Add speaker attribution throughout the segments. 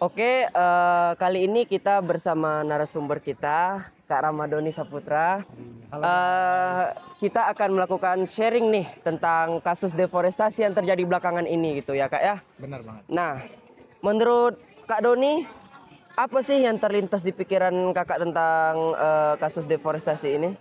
Speaker 1: Oke, kali ini kita bersama narasumber kita, Kak Ramadhani Saputra.
Speaker 2: Halo guys.
Speaker 1: Kita akan melakukan sharing nih tentang kasus deforestasi yang terjadi belakangan ini gitu ya Kak ya.
Speaker 2: Benar banget.
Speaker 1: Nah, menurut Kak Doni, apa sih yang terlintas di pikiran Kakak tentang kasus deforestasi ini?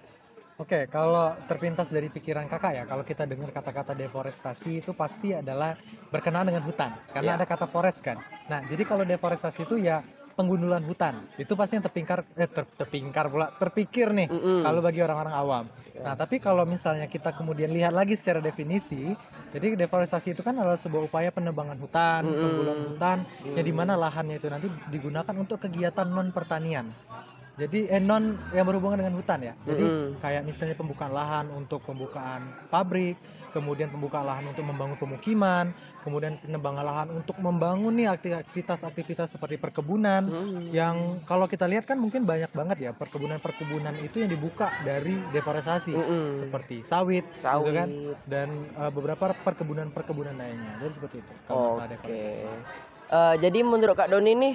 Speaker 2: Oke, kalau terpintas dari pikiran kakak ya, kalau kita dengar kata-kata deforestasi itu pasti adalah berkenaan dengan hutan, karena
Speaker 1: Ya.
Speaker 2: ada kata forest kan. Nah, jadi kalau deforestasi itu ya penggundulan hutan, itu pasti yang terpingkar pula, terpikir nih kalau
Speaker 1: Mm-mm.
Speaker 2: bagi orang-orang awam. Nah, tapi kalau misalnya kita kemudian lihat lagi secara definisi, jadi deforestasi itu kan adalah sebuah upaya penebangan hutan, penggundulan
Speaker 1: Mm-mm.
Speaker 2: hutan, yang dimana
Speaker 1: Mm.
Speaker 2: lahannya itu nanti digunakan untuk kegiatan non pertanian. Jadi non yang berhubungan dengan hutan ya. Jadi
Speaker 1: Mm-mm.
Speaker 2: kayak misalnya pembukaan lahan untuk pembukaan pabrik, kemudian pembukaan lahan untuk membangun pemukiman, kemudian penebangan lahan untuk membangun nih aktivitas-aktivitas seperti perkebunan
Speaker 1: Mm.
Speaker 2: yang kalau kita lihat kan mungkin banyak banget ya perkebunan-perkebunan itu yang dibuka dari deforestasi
Speaker 1: Mm-mm.
Speaker 2: seperti sawit gitu kan
Speaker 1: Sawit.
Speaker 2: dan beberapa perkebunan-perkebunan lainnya. Jadi seperti itu kalau masalah
Speaker 1: Oke.
Speaker 2: deforestasi.
Speaker 1: Jadi menurut Kak Doni nih,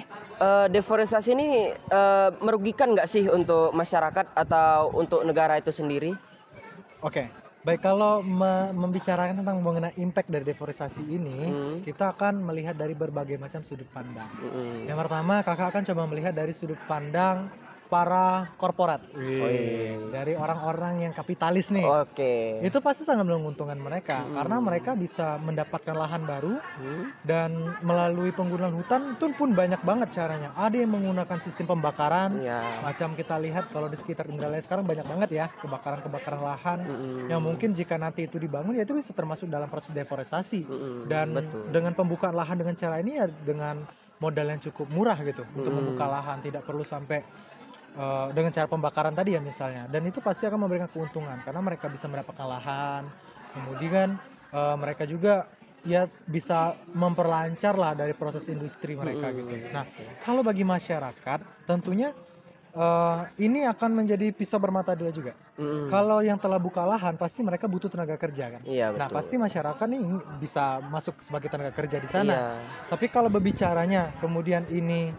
Speaker 1: deforestasi ini merugikan nggak sih untuk masyarakat atau untuk negara itu sendiri?
Speaker 2: Oke, baik kalau membicarakan tentang mengenai impact dari deforestasi ini,
Speaker 1: Hmm.
Speaker 2: kita akan melihat dari berbagai macam sudut pandang.
Speaker 1: Mm-mm.
Speaker 2: Yang pertama, kakak akan coba melihat dari sudut pandang para korporat.
Speaker 1: Wih.
Speaker 2: Dari orang-orang yang kapitalis nih.
Speaker 1: Oke.
Speaker 2: Itu pasti sangat menguntungkan mereka karena mereka
Speaker 1: Mm.
Speaker 2: bisa mendapatkan lahan baru
Speaker 1: Hmm.
Speaker 2: dan melalui penggunaan hutan itu pun banyak banget caranya. Ada yang menggunakan sistem pembakaran,
Speaker 1: Iya.
Speaker 2: macam kita lihat kalau di sekitar Indralaya sekarang banyak banget ya kebakaran-kebakaran lahan yang
Speaker 1: Mm-mm.
Speaker 2: mungkin jika nanti itu dibangun ya itu bisa termasuk dalam proses deforestasi.
Speaker 1: Mm-mm.
Speaker 2: Dan
Speaker 1: Betul.
Speaker 2: dengan pembukaan lahan dengan cara ini ya dengan modal yang cukup murah gitu untuk membuka
Speaker 1: Mm-mm.
Speaker 2: lahan, tidak perlu sampai dengan cara pembakaran tadi ya misalnya, dan itu pasti akan memberikan keuntungan karena mereka bisa mendapatkan lahan, kemudian mereka juga ya bisa memperlancar lah dari proses industri mereka gitu. Nah, kalau bagi masyarakat tentunya ini akan menjadi pisau bermata dua juga.
Speaker 1: Mm-mm.
Speaker 2: Kalau yang telah buka lahan pasti mereka butuh tenaga kerja kan.
Speaker 1: Iya
Speaker 2: Nah,
Speaker 1: betul.
Speaker 2: pasti masyarakat nih bisa masuk sebagai tenaga kerja di sana.
Speaker 1: Iya.
Speaker 2: Tapi kalau berbicaranya kemudian ini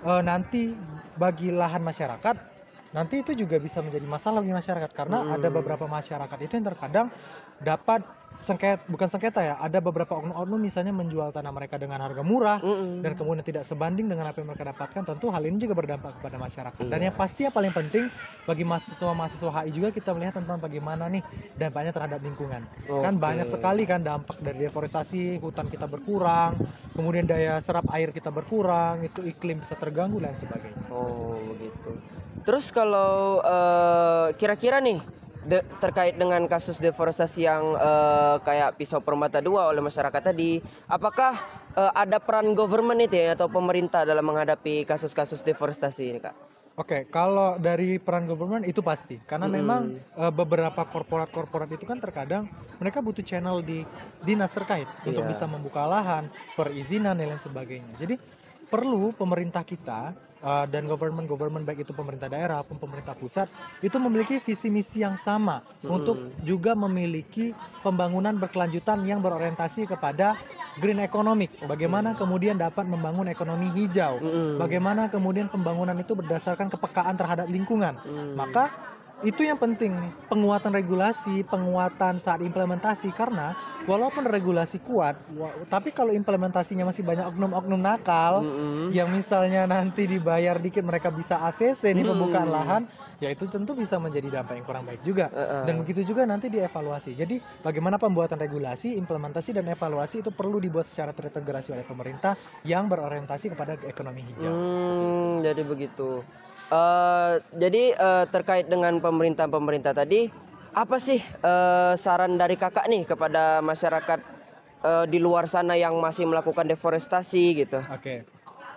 Speaker 2: nanti bagi lahan masyarakat, nanti itu juga bisa menjadi masalah bagi masyarakat karena ada
Speaker 1: Mm-mm.
Speaker 2: beberapa masyarakat itu yang terkadang dapat bukan sengketa ya, ada beberapa oknum-oknum misalnya menjual tanah mereka dengan harga murah dan
Speaker 1: Mm-mm.
Speaker 2: kemudian tidak sebanding dengan apa yang mereka dapatkan. Tentu hal ini juga berdampak kepada masyarakat. Dan yang
Speaker 1: Iya.
Speaker 2: pasti yang paling penting bagi mahasiswa-mahasiswa HI juga kita melihat tentang bagaimana nih dampaknya terhadap lingkungan. Kan
Speaker 1: Oke.
Speaker 2: banyak sekali kan dampak dari deforestasi, hutan kita berkurang, kemudian daya serap air kita berkurang, itu iklim bisa terganggu dan sebagainya.
Speaker 1: Oh begitu. Terus kalau kira-kira nih terkait dengan kasus deforestasi yang kayak pisau permata dua oleh masyarakat tadi, apakah ada peran government itu ya atau pemerintah dalam menghadapi kasus-kasus deforestasi ini Kak?
Speaker 2: Oke, kalau dari peran government itu pasti, karena memang
Speaker 1: Mm-mm.
Speaker 2: beberapa korporat-korporat itu kan terkadang mereka butuh channel di dinas terkait untuk bisa
Speaker 1: Iya.
Speaker 2: membuka lahan, perizinan dan lain sebagainya. Jadi perlu pemerintah kita dan government baik itu pemerintah daerah maupun pemerintah pusat itu memiliki visi misi yang sama untuk
Speaker 1: Mm-mm.
Speaker 2: juga memiliki pembangunan berkelanjutan yang berorientasi kepada green economic. Bagaimana kemudian dapat membangun ekonomi hijau.
Speaker 1: Mm-mm.
Speaker 2: Bagaimana kemudian pembangunan itu berdasarkan kepekaan terhadap lingkungan.
Speaker 1: Mm.
Speaker 2: Maka itu yang penting nih, penguatan regulasi, penguatan saat implementasi karena walaupun regulasi kuat, tapi kalau implementasinya masih banyak oknum-oknum nakal
Speaker 1: Mm-mm.
Speaker 2: yang misalnya nanti dibayar dikit mereka bisa ACC nih pembukaan
Speaker 1: Mm.
Speaker 2: lahan, ya itu tentu bisa menjadi dampak yang kurang baik juga. Dan
Speaker 1: Uh-uh.
Speaker 2: begitu juga nanti dievaluasi. Jadi bagaimana pembuatan regulasi, implementasi dan evaluasi itu perlu dibuat secara terintegrasi oleh pemerintah yang berorientasi kepada ekonomi hijau.
Speaker 1: Jadi begitu. Jadi terkait dengan pemerintah tadi, apa sih saran dari kakak nih kepada masyarakat di luar sana yang masih melakukan deforestasi gitu?
Speaker 2: Oke.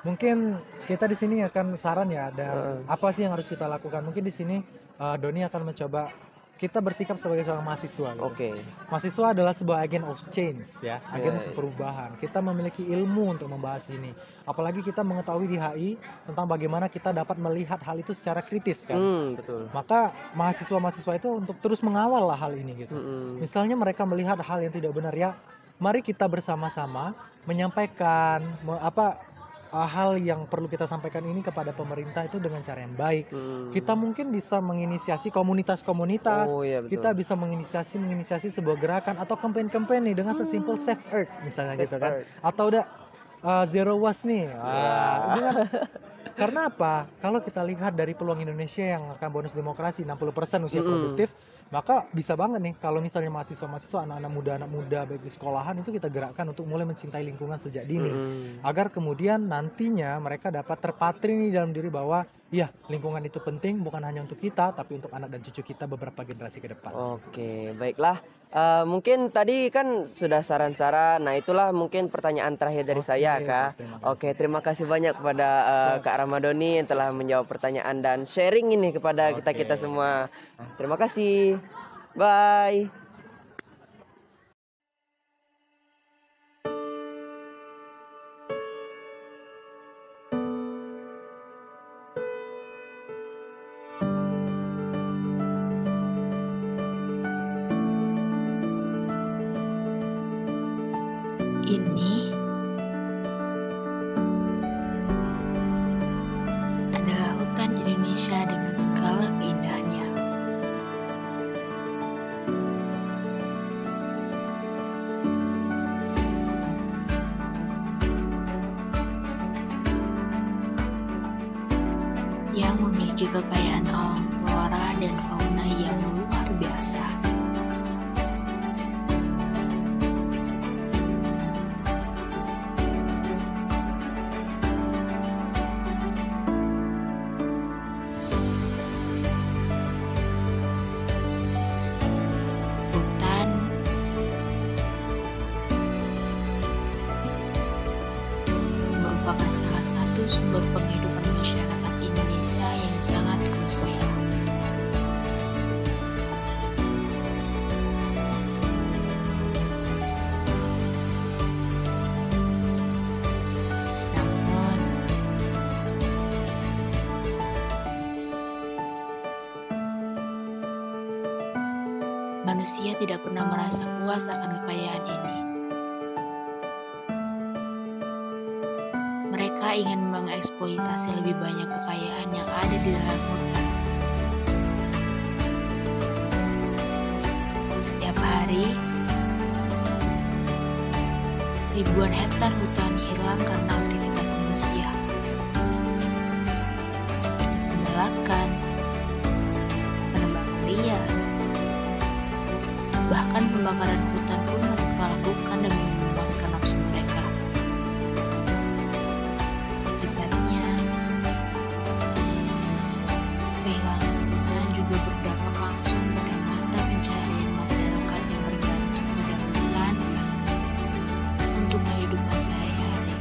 Speaker 2: Mungkin kita di sini akan saran ya, dan
Speaker 1: Heeh.
Speaker 2: apa sih yang harus kita lakukan? Mungkin di sini Doni akan mencoba kita bersikap sebagai seorang mahasiswa gitu.
Speaker 1: Oke.
Speaker 2: Mahasiswa adalah sebuah agen of change ya, agen
Speaker 1: Ya.
Speaker 2: perubahan. Kita memiliki ilmu untuk membahas ini. Apalagi kita mengetahui di HI tentang bagaimana kita dapat melihat hal itu secara kritis kan.
Speaker 1: Betul.
Speaker 2: Maka mahasiswa-mahasiswa itu untuk terus mengawal lah hal ini gitu.
Speaker 1: Mm-mm.
Speaker 2: Misalnya mereka melihat hal yang tidak benar ya, mari kita bersama-sama menyampaikan hal yang perlu kita sampaikan ini kepada pemerintah itu dengan cara yang baik.
Speaker 1: Hmm.
Speaker 2: Kita mungkin bisa menginisiasi komunitas-komunitas,
Speaker 1: Oh iya betul.
Speaker 2: kita bisa menginisiasi sebuah gerakan atau campaign-campaign nih dengan sesimpel Save Earth misalnya
Speaker 1: Save
Speaker 2: gitu kan.
Speaker 1: Earth.
Speaker 2: Atau udah Zero Waste nih.
Speaker 1: Wah.
Speaker 2: Itu kan karena apa? Kalau kita lihat dari peluang Indonesia yang akan bonus demokrasi 60% usia produktif, maka bisa banget nih kalau misalnya mahasiswa-mahasiswa, anak-anak muda baik di sekolahan itu kita gerakkan untuk mulai mencintai lingkungan sejak dini. Agar kemudian nantinya mereka dapat terpatri nih dalam diri bahwa ya lingkungan itu penting bukan hanya untuk kita tapi untuk anak dan cucu kita beberapa generasi ke depan.
Speaker 1: Oke, baiklah. Mungkin tadi kan sudah saran-saran. Nah, itulah mungkin pertanyaan terakhir dari saya, Kak. Oke, terima kasih banyak kepada Kak Ramadhani yang telah menjawab pertanyaan dan sharing ini kepada kita semua. Nah, terima kasih. Bye.
Speaker 3: Ini adalah hutan Indonesia dengan segala keindahannya. Yang memiliki kekayaan alam flora dan fauna yang luar biasa. Hutan merupakan salah satu sumber penghidupan masyarakat Indonesia yang sangat krusial. Namun, manusia tidak pernah merasa puas akan kekayaan ini. Mereka ingin mengeksploitasi lebih banyak kekayaan yang ada di dalam hutan. Setiap hari, ribuan hektar hutan hilang karena aktivitas manusia, seperti pembalakan, penebangan liar, bahkan pembakaran hutan pun mereka lakukan demi memuaskan nafsu mereka. Akibatnya, kehilangan hutan juga berdampak langsung pada mata pencaharian masyarakat yang bergantung pada hutan untuk kehidupan sehari-hari.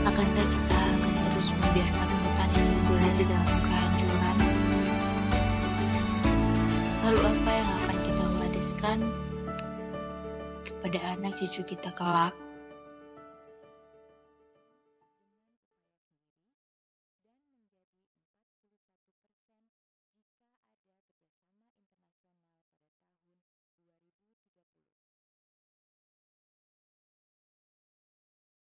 Speaker 3: Akankah kita akan terus membiarkan hutan ini berada dalam kehancuran? Lalu apa yang akan kita wariskan kepada anak cucu kita kelak?